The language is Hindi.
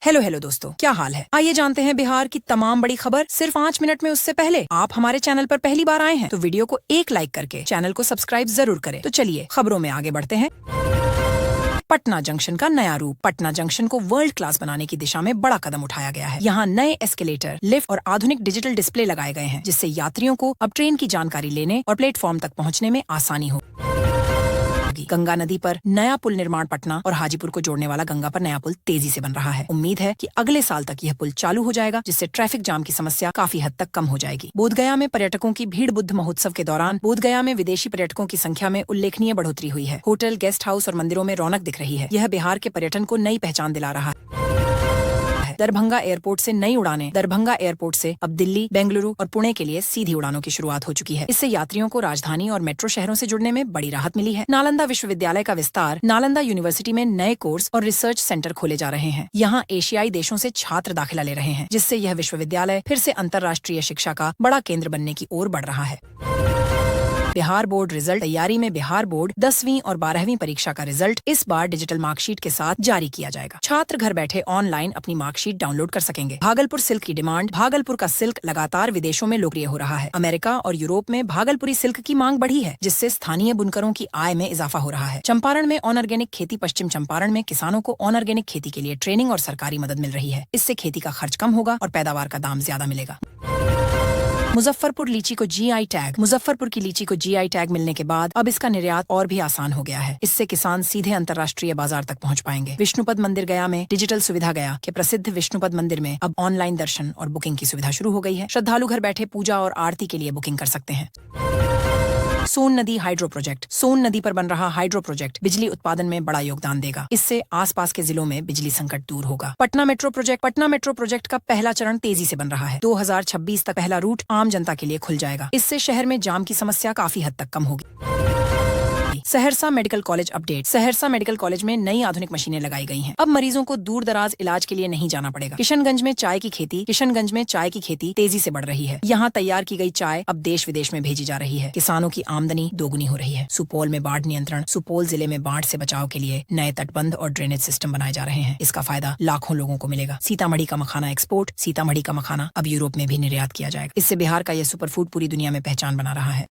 हेलो हेलो दोस्तों, क्या हाल है। आइए जानते हैं बिहार की तमाम बड़ी खबर सिर्फ 5 मिनट में। उससे पहले आप हमारे चैनल पर पहली बार आए हैं तो वीडियो को एक लाइक करके चैनल को सब्सक्राइब जरूर करें। तो चलिए खबरों में आगे बढ़ते हैं। पटना जंक्शन का नया रूप। पटना जंक्शन को वर्ल्ड क्लास बनाने की दिशा में बड़ा कदम उठाया गया है। यहाँ नए एस्केलेटर, लिफ्ट और आधुनिक डिजिटल डिस्प्ले लगाए गए हैं, जिससे यात्रियों को अब ट्रेन की जानकारी लेने और प्लेटफॉर्म तक पहुँचने में आसानी हो। गंगा नदी पर नया पुल निर्माण। पटना और हाजीपुर को जोड़ने वाला गंगा पर नया पुल तेजी से बन रहा है। उम्मीद है कि अगले साल तक यह पुल चालू हो जाएगा, जिससे ट्रैफिक जाम की समस्या काफी हद तक कम हो जाएगी। बोधगया में पर्यटकों की भीड़। बुद्ध महोत्सव के दौरान बोधगया में विदेशी पर्यटकों की संख्या में उल्लेखनीय बढ़ोतरी हुई है। होटल, गेस्ट हाउस और मंदिरों में रौनक दिख रही है। यह बिहार के पर्यटन को नई पहचान दिला रहा है। दरभंगा एयरपोर्ट से नई उड़ानें। दरभंगा एयरपोर्ट से अब दिल्ली, बेंगलुरु और पुणे के लिए सीधी उड़ानों की शुरुआत हो चुकी है। इससे यात्रियों को राजधानी और मेट्रो शहरों से जुड़ने में बड़ी राहत मिली है। नालंदा विश्वविद्यालय का विस्तार। नालंदा यूनिवर्सिटी में नए कोर्स और रिसर्च सेंटर खोले जा रहे हैं। यहाँ एशियाई देशों से छात्र दाखिला ले रहे हैं, जिससे यह विश्वविद्यालय फिर से अंतर्राष्ट्रीय शिक्षा का बड़ा केंद्र बनने की ओर बढ़ रहा है। बिहार बोर्ड रिजल्ट तैयारी में। बिहार बोर्ड 10वीं और 12वीं परीक्षा का रिजल्ट इस बार डिजिटल मार्कशीट के साथ जारी किया जाएगा। छात्र घर बैठे ऑनलाइन अपनी मार्कशीट डाउनलोड कर सकेंगे। भागलपुर सिल्क की डिमांड। भागलपुर का सिल्क लगातार विदेशों में लोकप्रिय हो रहा है। अमेरिका और यूरोप में भागलपुरी सिल्क की मांग बढ़ी है, जिससे स्थानीय बुनकरों की आय में इजाफा हो रहा है। चंपारण में ऑर्गेनिक खेती। पश्चिम चंपारण में किसानों को ऑर्गेनिक खेती के लिए ट्रेनिंग और सरकारी मदद मिल रही है। इससे खेती का खर्च कम होगा और पैदावार का दाम ज्यादा मिलेगा। मुजफ्फरपुर लीची को जीआई टैग। मुजफ्फरपुर की लीची को जीआई टैग मिलने के बाद अब इसका निर्यात और भी आसान हो गया है। इससे किसान सीधे अंतर्राष्ट्रीय बाजार तक पहुंच पाएंगे। विष्णुपद मंदिर गया में डिजिटल सुविधा। गया के प्रसिद्ध विष्णुपद मंदिर में अब ऑनलाइन दर्शन और बुकिंग की सुविधा शुरू हो गई है। श्रद्धालु घर बैठे पूजा और आरती के लिए बुकिंग कर सकते हैं। सोन नदी हाइड्रो प्रोजेक्ट। सोन नदी पर बन रहा हाइड्रो प्रोजेक्ट बिजली उत्पादन में बड़ा योगदान देगा। इससे आसपास के जिलों में बिजली संकट दूर होगा। Patna metro project. Patna metro project का पहला चरण तेजी से बन रहा है। 2026 तक पहला रूट आम जनता के लिए खुल जाएगा। इससे शहर में जाम की समस्या काफी हद तक कम होगी। Saharsa medical college update. Saharsa medical college में नई आधुनिक मशीनें लगाई गई हैं। अब मरीजों को दूर दराज इलाज के लिए नहीं जाना पड़ेगा। किशनगंज में चाय की खेती तेजी से बढ़ रही है। यहाँ तैयार की गई चाय अब देश विदेश में भेजी जा रही है। किसानों की आमदनी दोगुनी हो रही है। सुपौल में बाढ़ नियंत्रण। सुपौल जिले में बाढ़ से बचाव के लिए नए तटबंध और ड्रेनेज सिस्टम बनाए जा रहे हैं। इसका फायदा लाखों लोगों को मिलेगा। सीतामढ़ी का मखाना एक्सपोर्ट। सीतामढ़ी का मखाना अब यूरोप में भी निर्यात किया जाएगा। इससे बिहार का यह सुपरफूड पूरी दुनिया में पहचान बना रहा है।